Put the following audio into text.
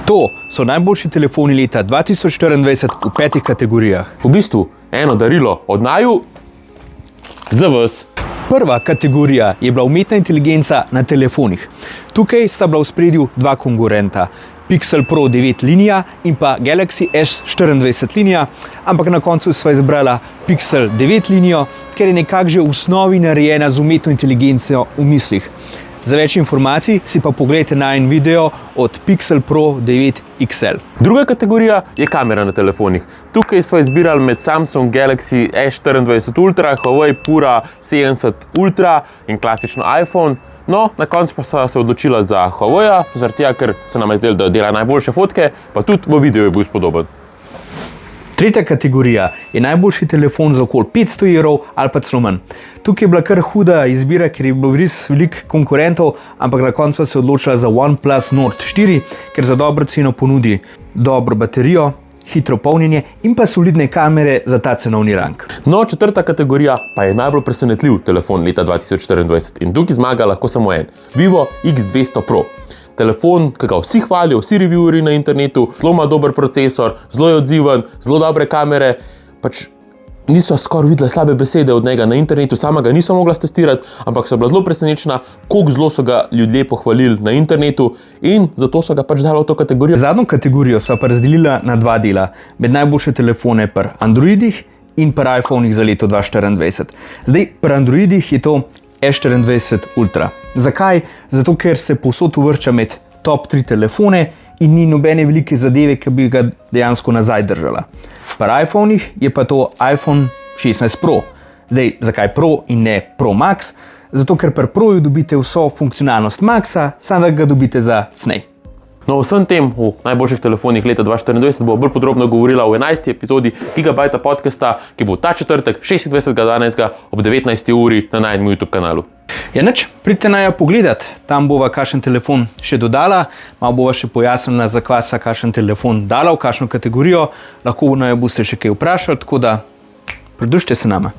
To so najboljši telefoni leta 2024 v 5 kategorijah. V bistvu eno darilo od naju za vas. Prva kategorija je bila umetna inteligenca na telefonih. Tukaj sta bila v spredju dva konkurenta. Pixel Pro 9 linija in pa Galaxy S24 linija, ampak na koncu sva izbrala Pixel 9 linijo, ker je nekako že v osnovi narejena z umetno inteligenco v mislih. Za več informacij si pa pogledajte najin video od Pixel Pro 9 XL. Druga kategorija je kamera na telefonih. Tukaj smo izbirali med Samsung Galaxy S24 Ultra, Huawei Pura 70 Ultra in klasično iPhone. No, na koncu pa sva se odločila za Huawei, zaradi tega, ker se nam je zdelo, da dela najboljše fotke, pa tudi v videu je bil spodoben. Tretja kategorija je najboljši telefon za okoli 500 € ali pa celo manj. Tukaj je bila kar huda izbira, ker je bilo res veliko konkurentov, ampak na koncu se je odločila za OnePlus Nord 4, ker za dobro ceno ponudi dobro baterijo, hitro polnjenje in pa solidne kamere za ta cenovni rang. No, četrta kategorija pa je najbolj presenetljiv telefon leta 2024 in tukaj zmaga lahko samo en. Vivo X200 Pro. Telefon, ki ga vsi hvalijo, vsi revieweri na internetu, zelo ima dober procesor, zelo je odziven, zelo dobre kamere, pač niso skoraj videla slabe besede od njega na internetu, sama ga nisem mogla testirati, ampak so bila zelo presenečena, koliko zelo so ga ljudje pohvalili na internetu in zato so ga pač dala v to kategorijo. Zadnjo kategorijo sva pa razdelila na dva dela, med najboljše telefone pri Androidih in pri iPhonih za leto 2024. Zdaj, pri Androidih je to S24 Ultra. Zakaj? Zato, ker se povsod uvršča med top 3 telefone in ni nobene velike zadeve, ki bi ga dejansko nazaj držala. Pri iPhonih je pa to iPhone 16 Pro. Zdaj, zakaj Pro in ne Pro Max? Zato, ker pri Proju dobite vso funkcionalnost Maxa, samo da ga dobite za cenej. No, vsem tem v najboljših telefonih leta 2024 bo bolj podrobno govorila v 11. epizodi Gigabajta podcasta, ki bo ta četrtek 26.12. ob 19. uri na najinem YouTube kanalu. Ja, nič, pridite na jo pogledat, tam bova kakšen telefon še dodala, malo bova še pojasnila, zakaj se kakšen telefon dala v kakšno kategorijo, lahko na jo boste še kaj vprašali, tako da pridružite se nama.